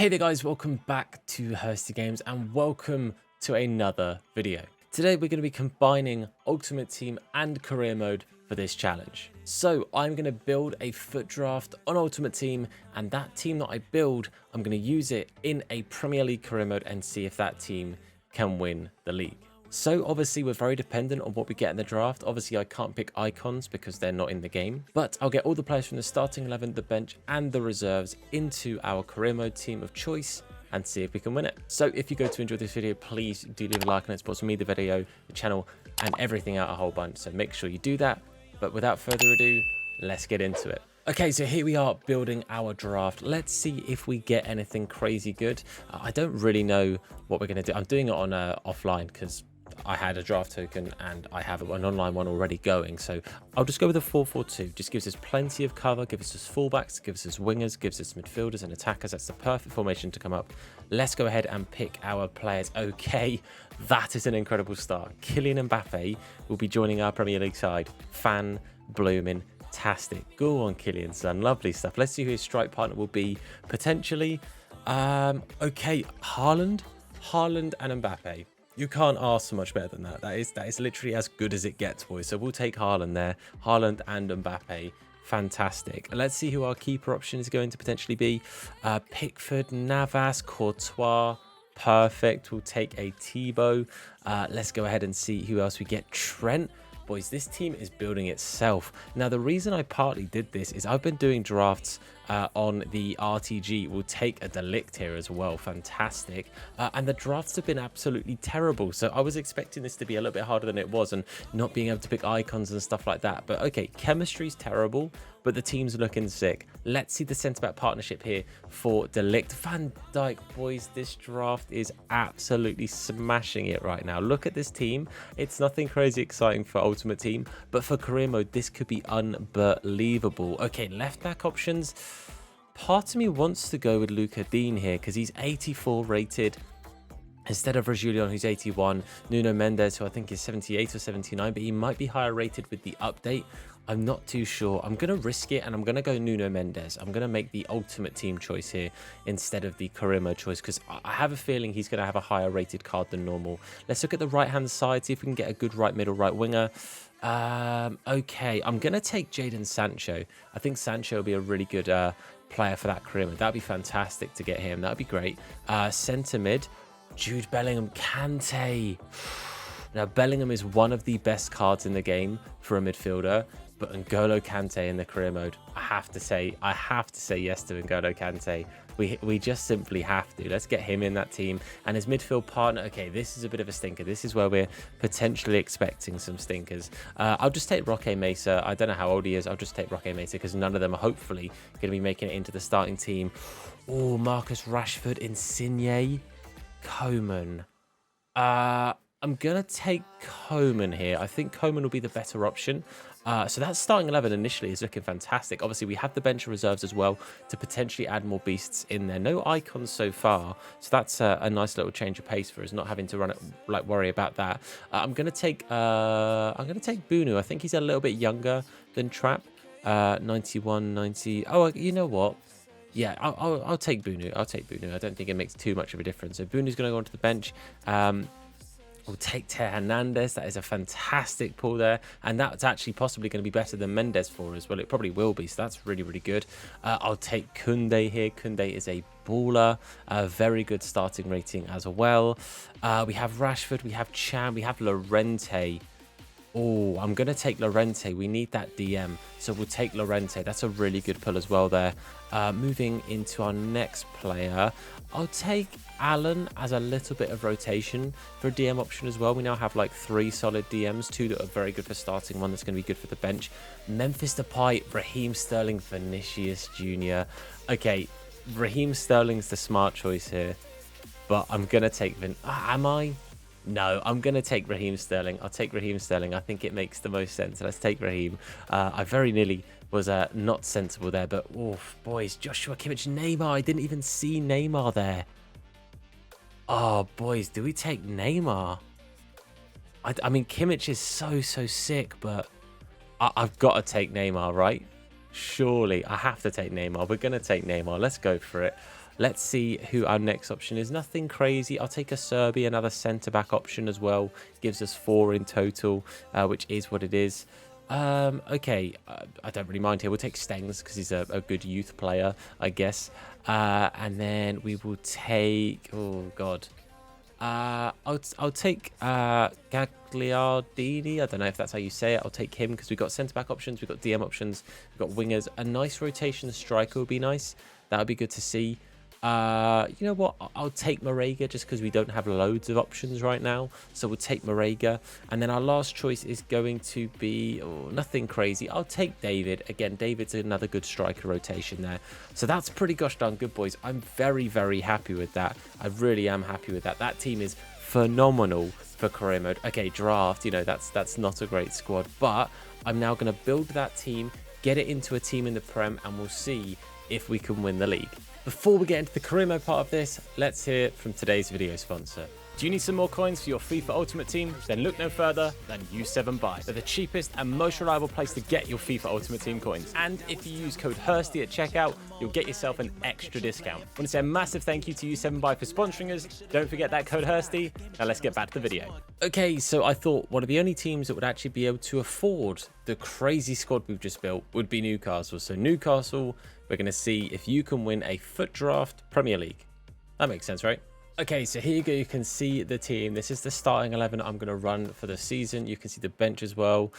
Hey there guys, welcome back to Hursty Games and welcome to another video. Today we're going to be combining Ultimate Team and Career Mode for this challenge. So I'm going to build a FUT Draft on Ultimate Team, and that team that I build, I'm going to use it in a Premier League Career Mode and see if that team can win the league. So obviously we're very dependent on what we get in the draft. Obviously I can't pick icons because they're not in the game, but I'll get all the players from the starting 11, the bench and the reserves into our career mode team of choice and see if we can win it. So if you go to enjoy this video, please do leave a like and it supports me, the video, the channel and everything out a whole bunch. So make sure you do that. But without further ado, let's get into it. Okay, so here we are building our draft. Let's see if we get anything crazy good. I don't really know what we're going to do. I'm doing it on offline because I had a draft token and I have an online one already going. So I'll just go with a 4-4-2. Just gives us plenty of cover, gives us fullbacks, gives us wingers, gives us midfielders and attackers. That's the perfect formation to come up. Let's go ahead and pick our players. Okay, that is an incredible start. Kylian Mbappe will be joining our Premier League side. Fan blooming tastic. Go on, Kylian, son. Lovely stuff. Let's see who his strike partner will be potentially. Okay, Haaland and Mbappe. You can't ask for much better than that. That is literally as good as it gets, boys. So we'll take Haaland there. Haaland and Mbappe. Fantastic. Let's see who our keeper option is going to potentially be. Pickford, Navas, Courtois. Perfect. We'll take a Thibaut. Let's go ahead and see who else we get. Trent. Boys, this team is building itself. Now, the reason I partly did this is I've been doing drafts on the RTG. We'll take a De Ligt here as well. Fantastic. And the drafts have been absolutely terrible. So I was expecting this to be a little bit harder than it was and not being able to pick icons and stuff like that. But okay, chemistry's terrible, but the team's looking sick. Let's see the centre-back partnership here for De Ligt. Van Dijk, boys, this draft is absolutely smashing it right now. Look at this team. It's nothing crazy exciting for Ultimate Team, but for career mode, this could be unbelievable. Okay, left-back options. Part of me wants to go with Luca Dean here because he's 84 rated. Instead of Reguilon, who's 81, Nuno Mendes, who I think is 78 or 79, but he might be higher rated with the update. I'm not too sure. I'm going to risk it, and I'm going to go Nuno Mendes. I'm going to make the Ultimate Team choice here instead of the career mode choice, because I have a feeling he's going to have a higher rated card than normal. Let's look at the right-hand side, see if we can get a good right middle, right winger. Okay, I'm going to take Jadon Sancho. I think Sancho will be a really good player for that career mode. That'd be fantastic to get him. That'd be great. Centre mid. Jude Bellingham, Kante. Now, Bellingham is one of the best cards in the game for a midfielder, but N'Golo Kante in the career mode, I have to say yes to N'Golo Kante. We just simply have to. Let's get him in that team. And his midfield partner, okay, this is a bit of a stinker. This is where we're potentially expecting some stinkers. I'll just take Roque Mesa. I don't know how old he is. I'll just take Roque Mesa because none of them are hopefully going to be making it into the starting team. Oh, Marcus Rashford, Insigne. Coman. I'm going to take Coman here. I think Coman will be the better option. So that starting 11 initially is looking fantastic. Obviously, we have the bench reserves as well to potentially add more beasts in there. No icons so far. So that's a nice little change of pace for us, not having to worry about that. I'm going to take Bunu. I think he's a little bit younger than Trapp. 91, 90. Oh, you know what? Yeah, I'll take Bunu. I'll take Bunu. I don't think it makes too much of a difference. So Bunu's going to go onto the bench. We'll take Teo Hernandez. That is a fantastic pull there. And that's actually possibly going to be better than Mendes for us. Well, it probably will be. So that's really, really good. I'll take Koundé here. Koundé is a baller. A very good starting rating as well. We have Rashford. We have Chan. We have Llorente. Oh, I'm going to take Llorente. We need that DM. So we'll take Llorente. That's a really good pull as well there. Moving into our next player, I'll take Allen as a little bit of rotation for a DM option as well. We now have like 3 solid DMs, 2 that are very good for starting, 1 that's going to be good for the bench. Memphis Depay, Raheem Sterling, Vinicius Jr. Okay, Raheem Sterling's the smart choice here, but I'm going to take am I? No, I'm going to take Raheem Sterling. I'll take Raheem Sterling. I think it makes the most sense. Let's take Raheem. I very nearly was not sensible there, but oof, boys, Joshua Kimmich, Neymar. I didn't even see Neymar there. Oh, boys, do we take Neymar? I mean, Kimmich is so sick, but I've got to take Neymar, right? Surely, I have to take Neymar. We're going to take Neymar. Let's go for it. let's see who our next option is. Nothing crazy. I'll take a Serbi, another centre-back option as well. Gives us 4 in total, which is what it is. Okay, I don't really mind here. We'll take Stengs because he's a good youth player, I guess. And then we will take... Oh, God. I'll take Gagliardini. I don't know if that's how you say it. I'll take him because we've got centre-back options, we've got DM options, we've got wingers. A nice rotation striker would be nice. That would be good to see. You know what? I'll take Marega just because we don't have loads of options right now. So we'll take Marega. And then our last choice is going to be nothing crazy. I'll take David. Again, David's another good striker rotation there. So that's pretty gosh darn good, boys. I'm very, very happy with that. I really am happy with that. That team is phenomenal for career mode. Okay, draft, you know, that's not a great squad. But I'm now going to build that team, get it into a team in the Prem, and we'll see if we can win the league. Before we get into the career mode part of this, let's hear from today's video sponsor. Do you need some more coins for your FIFA Ultimate Team? Then look no further than U7Buy. They're the cheapest and most reliable place to get your FIFA Ultimate Team coins. And if you use code Hursty at checkout, you'll get yourself an extra discount. I want to say a massive thank you to U7Buy for sponsoring us. Don't forget that code Hursty. Now let's get back to the video. Okay, so I thought one of the only teams that would actually be able to afford the crazy squad we've just built would be Newcastle. So Newcastle, we're going to see if you can win a FUT Draft Premier League. That makes sense, right? Okay, so here you go. You can see the team. This is the starting 11 I'm going to run for the season. You can see the bench as well.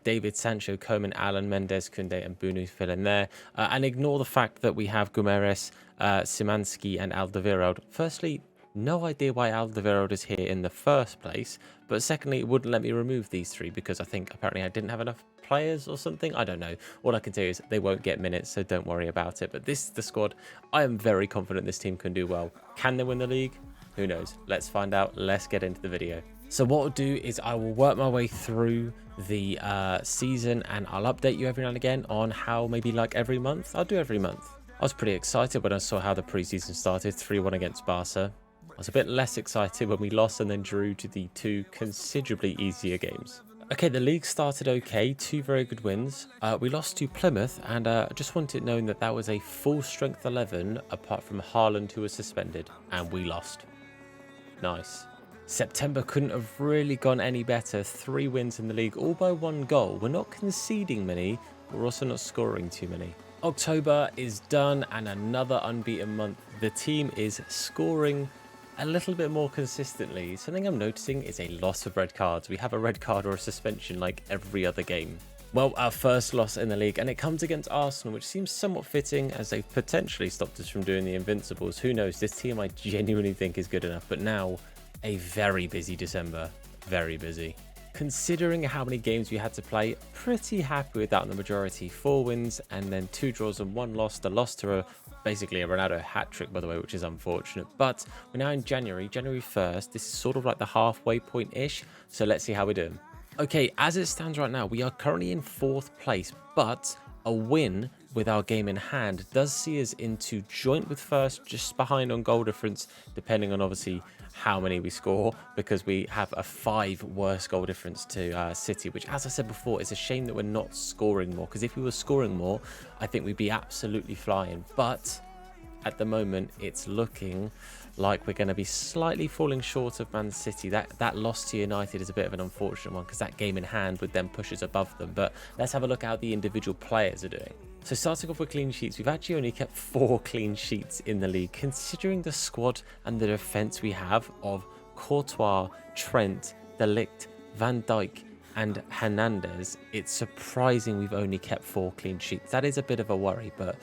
David, Sancho, Coman, Allen, Mendes, Koundé, and Bunu fill in there. And ignore the fact that we have Guimaraes, Szymanski, and Alderweireld. Firstly, no idea why Alderweireld is here in the first place. But secondly, it wouldn't let me remove these 3 because I think apparently I didn't have enough players or something. I don't know. All I can tell you is they won't get minutes, so don't worry about it. But this is the squad. I am very confident this team can do well. Can they win the league? Who knows? Let's find out. Let's get into the video. So what I'll do is I will work my way through the season and I'll update you every now and again on how maybe like every month. I'll do every month. I was pretty excited when I saw how the preseason started, 3-1 against Barca. I was a bit less excited when we lost and then drew to the 2 considerably easier games. Okay, the league started okay, 2 very good wins. We lost to Plymouth, and I just want it known that that was a full strength 11 apart from Haaland, who was suspended, and we lost. Nice. September couldn't have really gone any better. 3 wins in the league, all by 1 goal. We're not conceding many, but we're also not scoring too many. October is done, and another unbeaten month. The team is scoring a little bit more consistently. Something I'm noticing is a lot of red cards. We have a red card or a suspension like every other game. Well, our first loss in the league, and it comes against Arsenal, which seems somewhat fitting as they've potentially stopped us from doing the Invincibles. Who knows? This team I genuinely think is good enough, but now a very busy December. Very busy. Considering how many games we had to play, pretty happy with that on the majority. 4 wins and then 2 draws and 1 loss. The loss to basically a Ronaldo hat-trick, by the way, which is unfortunate. But we're now in January 1st. This is sort of like the halfway point-ish. So let's see how we're doing. Okay, as it stands right now, we are currently in 4th place, but a win with our game in hand does see us into joint with first, just behind on goal difference, depending on obviously how many we score, because we have a 5 worse goal difference to City, which, as I said before, is a shame that we're not scoring more, because if we were scoring more, I think we'd be absolutely flying. But at the moment, it's looking like we're going to be slightly falling short of Man City. That loss to United is a bit of an unfortunate one, because that game in hand would then push us above them. But let's have a look at how the individual players are doing. So starting off with clean sheets, we've actually only kept 4 clean sheets in the league, considering the squad and the defence we have of Courtois, Trent, De Ligt, Van Dijk and Hernandez. It's surprising we've only kept 4 clean sheets. That is a bit of a worry, but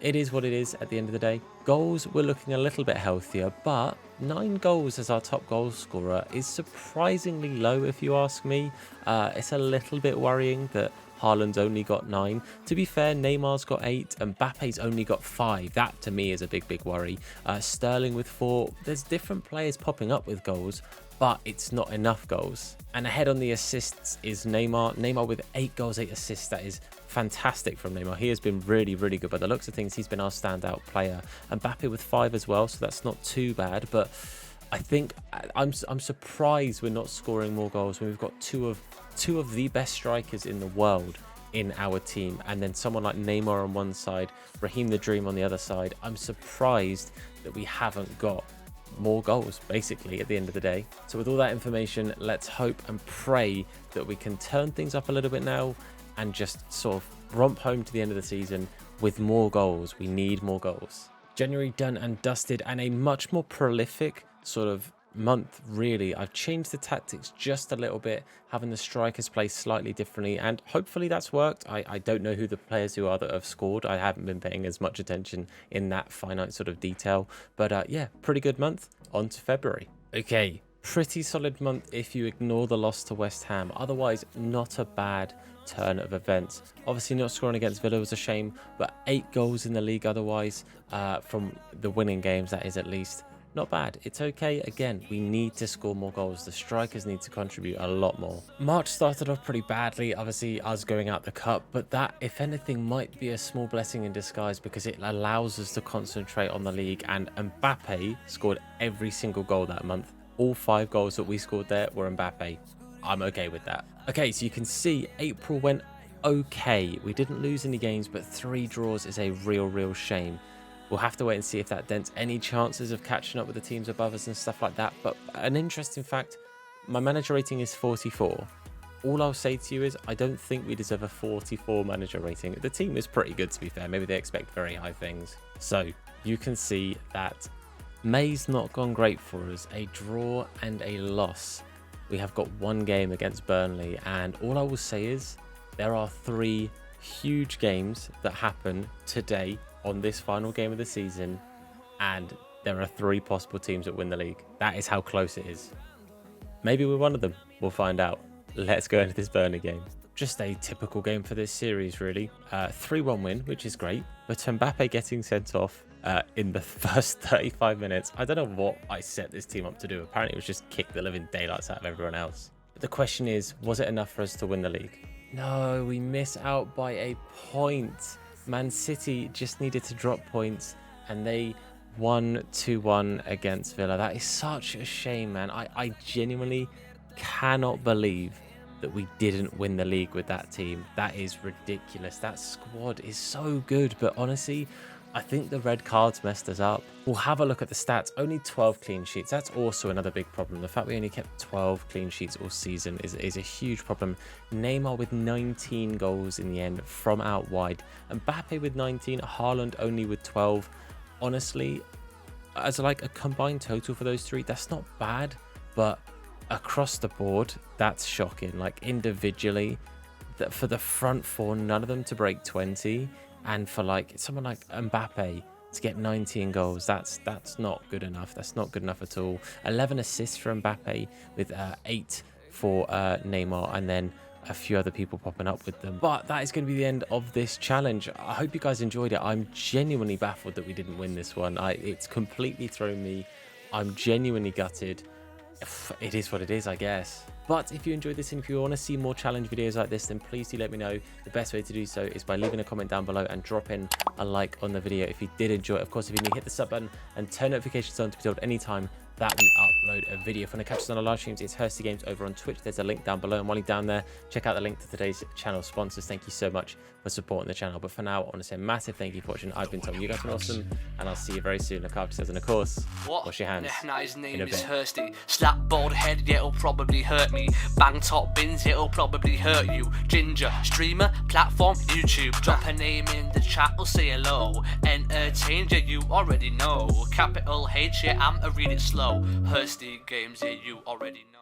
it is what it is at the end of the day. Goals, we're looking a little bit healthier, but 9 goals as our top goal scorer is surprisingly low, if you ask me. It's a little bit worrying that Haaland's only got 9. To be fair, Neymar's got 8 and Mbappe's only got 5. That to me is a big worry. Sterling with 4. There's different players popping up with goals, but it's not enough goals. And ahead on the assists is Neymar. Neymar with 8 goals, 8 assists. That is fantastic from Neymar. He has been really good. By the looks of things, he's been our standout player. And Mbappe with 5 as well, so that's not too bad. But I think I'm surprised we're not scoring more goals when we've got two of the best strikers in the world in our team, and then someone like Neymar on one side, Raheem the Dream on the other side, I'm surprised that we haven't got more goals basically at the end of the day. So with all that information, let's hope and pray that we can turn things up a little bit now and just sort of romp home to the end of the season with more goals. We need more goals. January done and dusted, and a much more prolific sort of month really. I've changed the tactics just a little bit, having the strikers play slightly differently, and hopefully that's worked. I don't know who the players who are that have scored. I haven't been paying as much attention in that finite sort of detail, but yeah, pretty good month. On to February. Okay, pretty solid month if you ignore the loss to West Ham. Otherwise, not a bad turn of events. Obviously not scoring against Villa was a shame, but 8 goals in the league otherwise, from the winning games, that is, at least. Not bad. It's okay. Again, we need to score more goals. The strikers need to contribute a lot more. March started off pretty badly, obviously us going out the cup, but that, if anything, might be a small blessing in disguise because it allows us to concentrate on the league. And Mbappe scored every single goal that month. All 5 goals that we scored there were Mbappe. I'm okay with that. Okay, so you can see April went okay. We didn't lose any games, but 3 draws is a real shame. We'll have to wait and see if that dents any chances of catching up with the teams above us and stuff like that. But an interesting fact, my manager rating is 44. All I'll say to you is I don't think we deserve a 44 manager rating. The team is pretty good, to be fair. Maybe they expect very high things. So you can see that May's not gone great for us. A draw and a loss. We have got 1 game against Burnley, and all I will say is there are 3 huge games that happen today on this final game of the season, and there are 3 possible teams that win the league. That is how close it is. Maybe we're one of them. We'll find out. Let's go into this Burnley game. Just a typical game for this series, really. 3-1 win, which is great, but Mbappe getting sent off in the first 35 minutes. I don't know what I set this team up to do. Apparently it was just kick the living daylights out of everyone else. But the question is, was it enough for us to win the league? No, we miss out by a point. Man City just needed to drop points, and they won 2-1 against Villa. That is such a shame, man. I genuinely cannot believe that we didn't win the league with that team. That is ridiculous. That squad is so good, but honestly, I think the red cards messed us up. We'll have a look at the stats. Only 12 clean sheets. That's also another big problem. The fact we only kept 12 clean sheets all season is a huge problem. Neymar with 19 goals in the end from out wide. Mbappe with 19. Haaland only with 12. Honestly, as like a combined total for those 3, that's not bad. But across the board, that's shocking. Like individually, that for the front 4, none of them to break 20. And for like someone like Mbappe to get 19 goals, that's not good enough. That's not good enough at all. 11 assists for Mbappe with 8 for Neymar, and then a few other people popping up with them. But that is going to be the end of this challenge. I hope you guys enjoyed it. I'm genuinely baffled that we didn't win this one. It's completely thrown me. I'm genuinely gutted. It is what it is, I guess. But if you enjoyed this and if you want to see more challenge videos like this, then please do let me know. The best way to do so is by leaving a comment down below and dropping a like on the video if you did enjoy it. Of course, if you're new, hit the sub button and turn notifications on to be told anytime that we upload a video. If you want to catch us on our live streams, it's Hursty Games over on Twitch. There's a link down below, and while you're down there, check out the link to today's channel sponsors. Thank you so much for supporting the channel. But for now, I want to say a massive thank you for watching. I've been Tom. You guys have been awesome, and I'll see you very soon. Look after yourselves, and of course, wash your hands. Nah, his name is Hursty. Slap bald head, yeah, it'll probably hurt me. Bang top bins, it'll probably hurt you. Ginger, streamer, platform, YouTube. Drop a name in the chat, or say hello. Entertain you already know. Capital H, yeah, I'm a read it slow. Hursty Games, yeah, you already know.